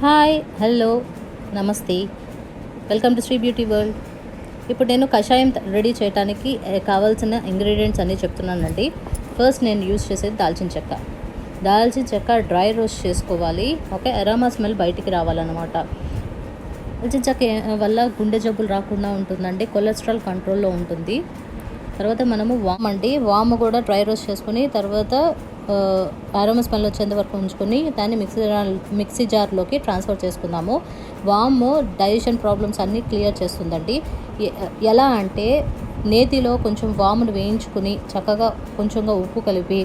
Hi, hello, namaste. Welcome to Shri beauty world. ఇప్పుడు నేను కషాయం రెడీ చేయడానికి కావాల్సిన ఇంగ్రీడియంట్స్ అన్నీ చెప్తున్నానండి. ఫస్ట్ నేను యూజ్ చేసేది దాల్చిన చెక్క డ్రై రోస్ట్ చేసుకోవాలి. ఓకే, అరోమా స్మెల్ బయటికి రావాలన్నమాట. దాల్చిన చెక్క వల్ల గుండె జబ్బులు రాకుండా ఉంటుందండి, కొలెస్ట్రాల్ కంట్రోల్లో ఉంటుంది. తర్వాత మనము వాము కూడా డ్రై రోస్ట్ చేసుకుని తర్వాత అరోమా స్మెల్ వచ్చేంత వరకు ఉంచుకొని దాన్ని మిక్సీ జార్లోకి ట్రాన్స్ఫర్ చేసుకుందాము. వాము డైజెషన్ ప్రాబ్లమ్స్ అన్నీ క్లియర్ చేస్తుందండి. ఎలా అంటే నేతిలో కొంచెం వామును వేయించుకుని చక్కగా కొంచెంగా ఉప్పు కలిపి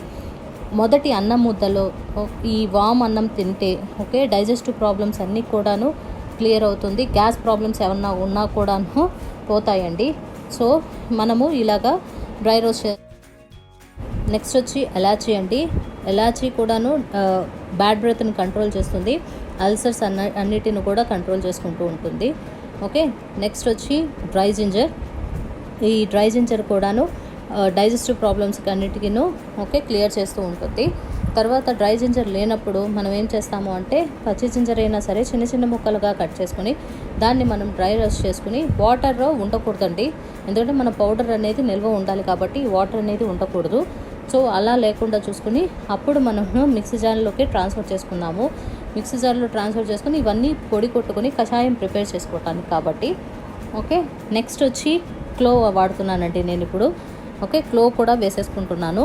మొదటి అన్నం ముద్దలో ఈ వామ్ అన్నం తింటే ఓకే, డైజెస్టివ్ ప్రాబ్లమ్స్ అన్నీ కూడాను క్లియర్ అవుతుంది. గ్యాస్ ప్రాబ్లమ్స్ ఏమన్నా ఉన్నా కూడాను పోతాయండి. సో మనము ఇలాగా డ్రై రోస్ట్ నెక్స్ట్ వచ్చి ఎలాచీ అండి. ఎలాచీ కూడాను బ్యాడ్ బ్రెత్ని కంట్రోల్ చేస్తుంది, అల్సర్స్ అన్నిటిని కూడా కంట్రోల్ చేసుకుంటూ ఉంటుంది. ఓకే, నెక్స్ట్ వచ్చి డ్రై జింజర్. ఈ డ్రై జింజర్ కూడాను డైజెస్టివ్ ప్రాబ్లమ్స్కి అన్నిటికీను ఓకే క్లియర్ చేస్తూ ఉంటుంది. తర్వాత డ్రై జింజర్ లేనప్పుడు మనం ఏం చేస్తాము అంటే పచ్చి జింజర్ అయినా సరే చిన్న చిన్న ముక్కలుగా కట్ చేసుకుని దాన్ని మనం డ్రై రోస్ట్ చేసుకుని వాటర్లో ఉండకూడదండి, ఎందుకంటే మన పౌడర్ అనేది నిల్వ ఉండాలి కాబట్టి వాటర్ అనేది ఉండకూడదు. సో అలా లేకుండా చూసుకుని అప్పుడు మనము మిక్సీ జార్లోకి ట్రాన్స్ఫర్ చేసుకుందాము. మిక్సీ జార్లో ట్రాన్స్ఫర్ చేసుకుని ఇవన్నీ పొడి కొట్టుకొని కషాయం ప్రిపేర్ చేసుకోవటానికి కాబట్టి. ఓకే, నెక్స్ట్ వచ్చి క్లో వాడుతున్నానండి నేను ఇప్పుడు. ఓకే, క్లో కూడా వేసేసుకుంటున్నాను.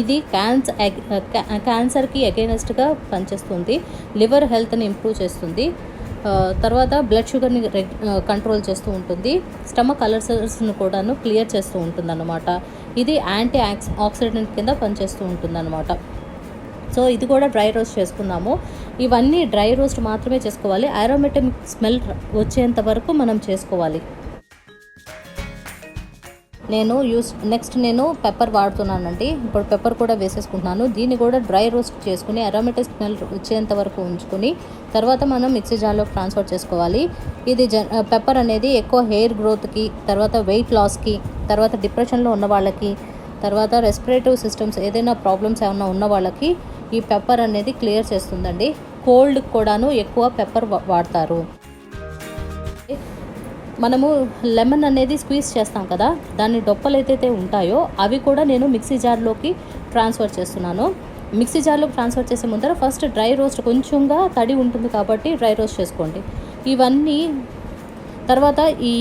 ఇది క్యాన్సర్కి అగైనెస్ట్గా పనిచేస్తుంది, లివర్ హెల్త్ని ఇంప్రూవ్ చేస్తుంది, తర్వాత బ్లడ్ షుగర్ని కంట్రోల్ చేస్తూ ఉంటుంది, స్టమక్ అల్సర్స్ను కూడాను క్లియర్ చేస్తూ ఉంటుంది అన్నమాట. ఇది యాంటీ ఆక్సిడెంట్ కింద పనిచేస్తూ ఉంటుంది అన్నమాట. సో ఇది కూడా డ్రై రోస్ట్ చేసుకుందాము. ఇవన్నీ డ్రై రోస్ట్ మాత్రమే చేసుకోవాలి, అరోమాటిక్ స్మెల్ వచ్చేంత వరకు మనం చేసుకోవాలి. నెక్స్ట్ నేను పెప్పర్ వాడుతున్నానండి. ఇప్పుడు పెప్పర్ కూడా వేసేసుకుంటున్నాను. దీన్ని కూడా డ్రై రోస్ట్ చేసుకుని అరోమాటిక్ స్మెల్ వచ్చేంత వరకు ఉంచుకుని తర్వాత మనం మిక్సీ జార్లోకి ట్రాన్స్ఫర్ చేసుకోవాలి. ఇది పెప్పర్ అనేది ఎక్కువ హెయిర్ గ్రోత్కి, తర్వాత వెయిట్ లాస్కి, తర్వాత డిప్రెషన్లో ఉన్న వాళ్ళకి, తర్వాత రెస్పిరేటివ్ సిస్టమ్స్ ఏదైనా ప్రాబ్లమ్స్ ఏమైనా ఉన్న వాళ్ళకి ఈ పెప్పర్ అనేది క్లియర్ చేస్తుందండి. కోల్డ్కి కూడాను ఎక్కువ పెప్పర్ వాడతారు. మనము లెమన్ అనేది స్క్వీజ్ చేస్తాం కదా, దాన్ని డొప్పలు ఏదైతే ఉంటాయో అవి కూడా నేను మిక్సీ జార్లోకి ట్రాన్స్ఫర్ చేస్తున్నాను. మిక్సీ జార్లోకి ట్రాన్స్ఫర్ చేసే ముందర ఫస్ట్ డ్రై రోస్ట్, కొంచెంగా తడి ఉంటుంది కాబట్టి డ్రై రోస్ట్ చేసుకోండి. ఇవన్నీ తర్వాత ఈ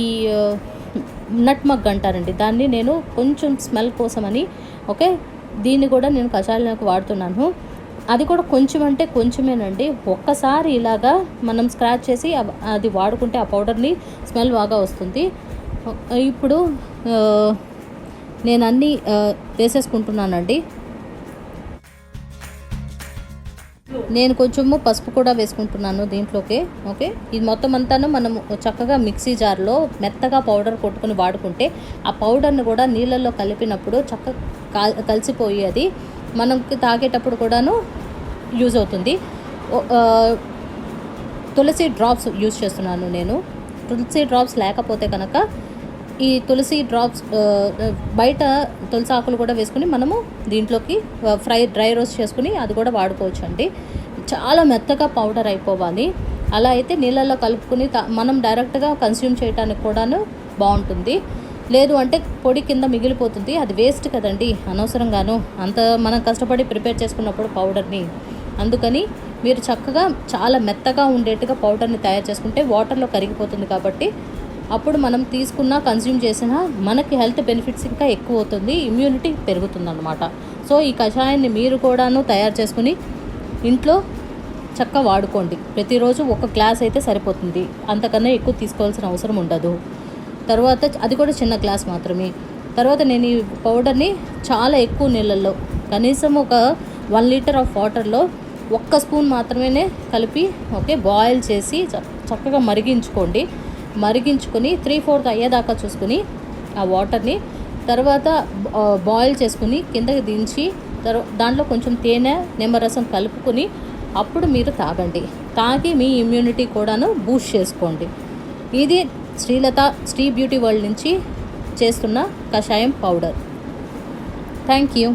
నట్ మగ్ అంటారండి, దాన్ని నేను కొంచెం స్మెల్ కోసమని ఓకే దీన్ని కూడా నేను కషాయాలకు వాడుతున్నాను. అది కూడా కొంచెం అంటే కొంచెమేనండి. ఒక్కసారి ఇలాగా మనం స్క్రాచ్ చేసి అది వాడుకుంటే ఆ పౌడర్ని స్మెల్ బాగా వస్తుంది. ఇప్పుడు నేను అన్నీ వేసేసుకుంటున్నానండి. నేను కొంచెము పసుపు కూడా వేసుకుంటున్నాను దీంట్లోకి. ఓకే, ఇది మొత్తం అంతాను మనం చక్కగా మిక్సీ జార్లో మెత్తగా పౌడర్ కొట్టుకుని వాడుకుంటే ఆ పౌడర్ని కూడా నీళ్ళల్లో కలిపినప్పుడు చక్కగా కలిసిపోయి అది మనకి తాగేటప్పుడు కూడాను యూజ్ అవుతుంది. తులసి డ్రాప్స్ యూజ్ చేస్తున్నాను నేను. తులసి డ్రాప్స్ లేకపోతే కనుక ఈ తులసి డ్రాప్స్ బయట తులసి ఆకులు కూడా వేసుకుని మనము దీంట్లోకి డ్రై రోస్ట్ చేసుకుని అది కూడా వాడుకోవచ్చు అండి. చాలా మెత్తగా పౌడర్ అయిపోవాలి. అలా అయితే నీళ్ళల్లో కలుపుకుని మనం డైరెక్ట్గా కన్స్యూమ్ చేయడానికి కూడాను బాగుంటుంది. లేదు అంటే పొడి కింద మిగిలిపోతుంది, అది వేస్ట్ కదండి అనవసరంగాను, అంత మనం కష్టపడి ప్రిపేర్ చేసుకున్నప్పుడు పౌడర్ని. అందుకని మీరు చక్కగా చాలా మెత్తగా ఉండేట్టుగా పౌడర్ని తయారు చేసుకుంటే వాటర్లో కరిగిపోతుంది కాబట్టి అప్పుడు మనం తీసుకున్న కన్స్యూమ్ చేసినా మనకి హెల్త్ బెనిఫిట్స్ ఇంకా ఎక్కువ అవుతుంది, ఇమ్యూనిటీ పెరుగుతుంది అన్నమాట. సో ఈ కషాయాన్ని మీరు కూడాను తయారు చేసుకుని ఇంట్లో చక్కగా వాడుకోండి. ప్రతిరోజు ఒక గ్లాస్ అయితే సరిపోతుంది, అంతకన్నా ఎక్కువ తీసుకోవాల్సిన అవసరం ఉండదు. తర్వాత అది కూడా చిన్న గ్లాస్ మాత్రమే. తర్వాత నేను ఈ పౌడర్ని చాలా ఎక్కువ నీళ్ళల్లో కనీసం ఒక 1 లీటర్ ఆఫ్ వాటర్లో 1 స్పూన్ మాత్రమే కలిపి ఓకే బాయిల్ చేసి చక్కగా మరిగించుకొని 3/4 అయ్యేదాకా చూసుకుని ఆ వాటర్ని తర్వాత బాయిల్ చేసుకుని కిందకి దించి దాంట్లో కొంచెం తేనె నిమ్మరసం కలుపుకొని అప్పుడు మీరు తాగి మీ ఇమ్యూనిటీ కూడాను బూస్ట్ చేసుకోండి. ఇది శ్రీ బ్యూటీ వరల్డ్ నుంచి చేస్తున్న కషాయం పౌడర్. Thank you.